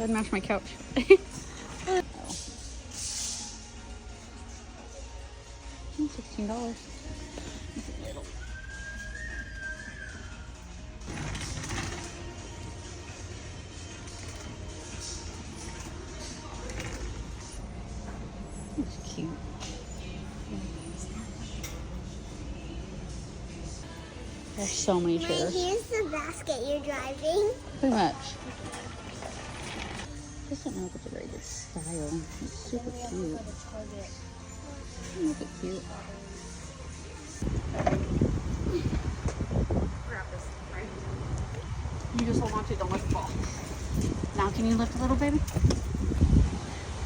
That'd match my couch. $16. That's cute. There's so many chairs. Here's the basket you're driving. Pretty much. Just don't know if it's a very good style. It's super cute. Look at cute. Grab this, right? You just hold on to it, don't let it fall. Now can you lift a little, baby?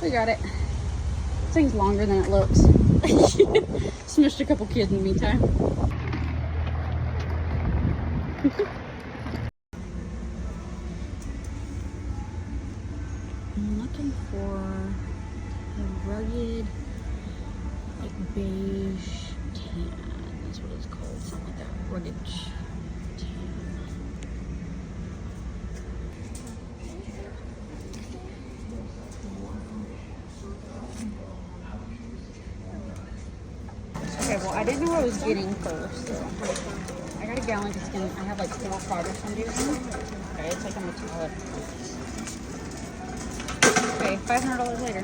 We got it. This thing's longer than it looks. Smushed a couple kids in the meantime. I'm looking for a rugged, like beige tan. That's what it's called. Something like that. Rugged tan. Okay, well, I didn't know what I was getting first. So I got a gallon because I have like 4 projects I'm doing. Okay, it's like a metallic. Okay, $500 later.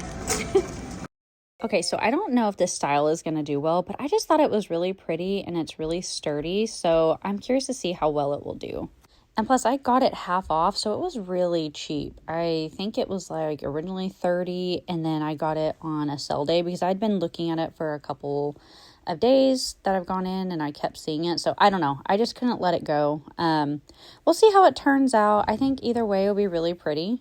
Okay, so I don't know if this style is going to do well, but I just thought it was really pretty and it's really sturdy. So I'm curious to see how well it will do. And plus I got it half off, so it was really cheap. I think it was like originally $30 and then I got it on a sale day because I'd been looking at it for a couple of days that I've gone in and I kept seeing it. So I don't know. I just couldn't let it go. We'll see how it turns out. I think either way it'll be really pretty.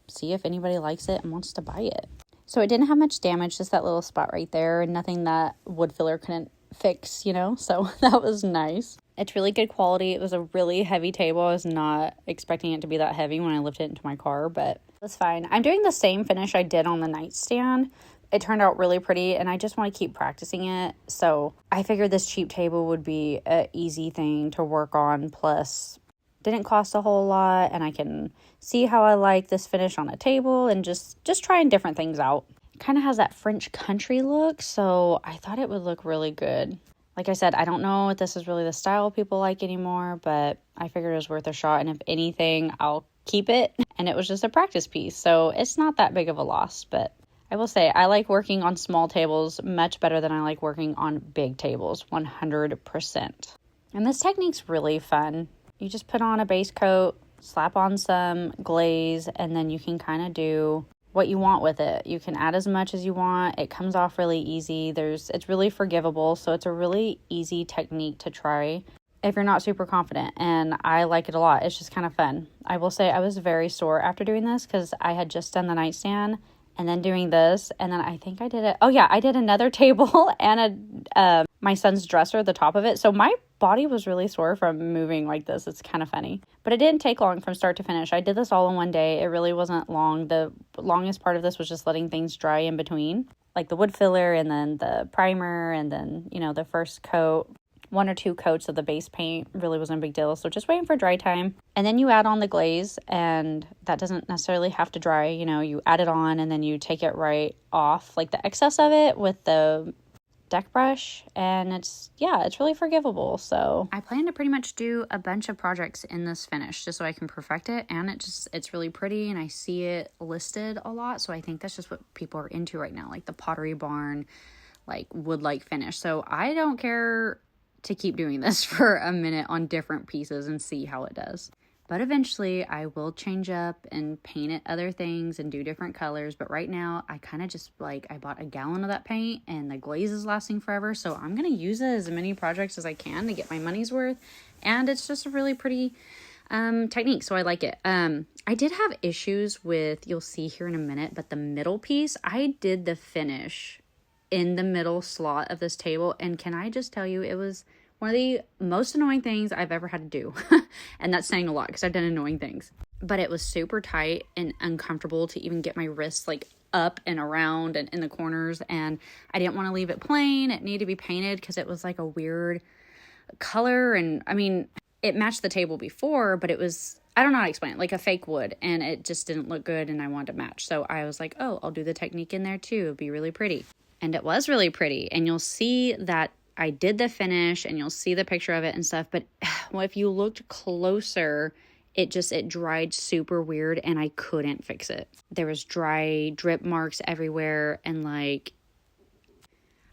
See if anybody likes it and wants to buy it. So it didn't have much damage, just that little spot right there, and nothing that wood filler couldn't fix, you know, so that was nice. It's really good quality. It was a really heavy table. I was not expecting it to be that heavy when I lifted it into my car, but that's fine. I'm doing the same finish I did on the nightstand. It turned out really pretty, and I just want to keep practicing it, so I figured this cheap table would be an easy thing to work on, plus didn't cost a whole lot, and I can see how I like this finish on a table and just trying different things out. It kind of has that French country look, so I thought it would look really good. Like I said, I don't know if this is really the style people like anymore, but I figured it was worth a shot, and if anything, I'll keep it. And it was just a practice piece, so it's not that big of a loss, but I will say I like working on small tables much better than I like working on big tables, 100%. And this technique's really fun. You just put on a base coat, slap on some glaze, and then you can kind of do what you want with it. You can add as much as you want. It comes off really easy. It's really forgivable, so it's a really easy technique to try if you're not super confident, and I like it a lot. It's just kind of fun. I will say I was very sore after doing this because I had just done the nightstand and then doing this, and then I think I did it. Oh yeah, I did another table and my son's dresser, the top of it. So my body was really sore from moving like this. It's kind of funny, but it didn't take long from start to finish. I did this all in one day. It really wasn't long. The longest part of this was just letting things dry in between, like the wood filler and then the primer and then, you know, the first coat. 1 or 2 coats of the base paint really wasn't a big deal. So just waiting for dry time. And then you add on the glaze, and that doesn't necessarily have to dry. You know, you add it on and then you take it right off, like the excess of it with the deck brush, and it's really forgivable. So I plan to pretty much do a bunch of projects in this finish just so I can perfect it, and it's really pretty, and I see it listed a lot, so I think that's just what people are into right now, like the Pottery barn, like wood-like finish. So I don't care to keep doing this for a minute on different pieces and see how it does. But eventually I will change up and paint it other things and do different colors. But right now I kind of just I bought a gallon of that paint and the glaze is lasting forever. So I'm going to use it as many projects as I can to get my money's worth. And it's just a really pretty technique. So I like it. I did have issues with, you'll see here in a minute, but the middle piece, I did the finish in the middle slot of this table. And can I just tell you, it was one of the most annoying things I've ever had to do. And that's saying a lot because I've done annoying things. But it was super tight and uncomfortable to even get my wrists up and around and in the corners. And I didn't want to leave it plain. It needed to be painted because it was like a weird color. And I mean, it matched the table before, but it was I don't know how to explain it, like a fake wood, and it just didn't look good and I wanted to match. So I was like, oh, I'll do the technique in there too. It'll be really pretty. And it was really pretty. And you'll see that I did the finish and you'll see the picture of it and stuff. But well, if you looked closer, it dried super weird and I couldn't fix it. There was dry drip marks everywhere and like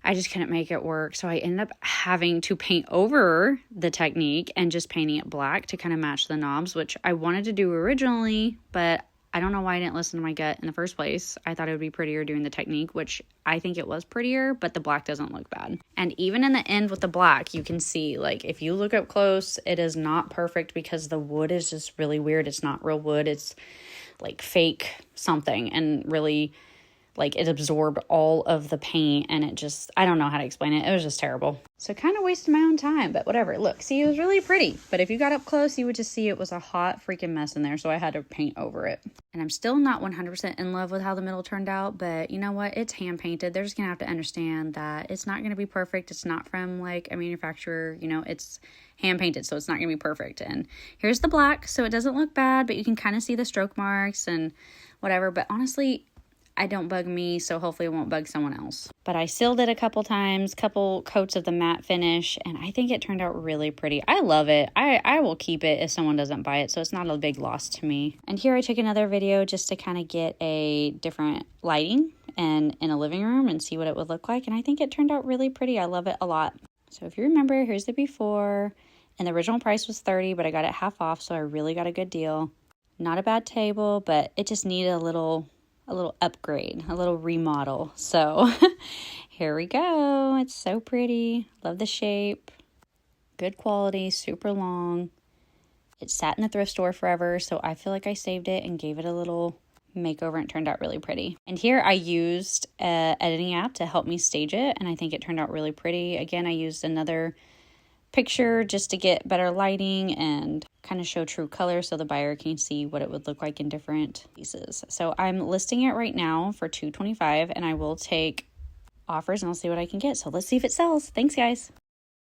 I just couldn't make it work. So I ended up having to paint over the technique and just painting it black to kind of match the knobs, which I wanted to do originally, but I don't know why I didn't listen to my gut in the first place. I thought it would be prettier doing the technique, which I think it was prettier, but the black doesn't look bad. And even in the end with the black, you can see, like, if you look up close, it is not perfect because the wood is just really weird. It's not real wood. It's like fake something, and really, like, it absorbed all of the paint, and it just, I don't know how to explain it. It was just terrible. So kind of wasted my own time, but whatever. Look, see, it was really pretty. But if you got up close, you would just see it was a hot freaking mess in there, so I had to paint over it. And I'm still not 100% in love with how the middle turned out, but you know what? It's hand painted. They're just going to have to understand that it's not going to be perfect. It's not from, like, a manufacturer. You know, it's hand painted, so it's not going to be perfect. And here's the black, so it doesn't look bad, but you can kind of see the stroke marks and whatever. But honestly, I don't bug me, so hopefully it won't bug someone else. But I sealed it a couple times, couple coats of the matte finish, and I think it turned out really pretty. I love it. I will keep it if someone doesn't buy it, so it's not a big loss to me. And here I took another video just to kind of get a different lighting and in a living room and see what it would look like, and I think it turned out really pretty. I love it a lot. So if you remember, here's the before, and the original price was $30, but I got it half off, so I really got a good deal. Not a bad table, but it just needed a little upgrade, a little remodel. So here we go. It's so pretty. Love the shape. Good quality, super long. It sat in the thrift store forever, so I feel like I saved it and gave it a little makeover, and it turned out really pretty. And here I used an editing app to help me stage it, and I think it turned out really pretty. Again, I used another picture just to get better lighting and kind of show true color so the buyer can see what it would look like in different pieces. So I'm listing it right now for $225, and I will take offers and I'll see what I can get. So let's see if it sells. Thanks, guys.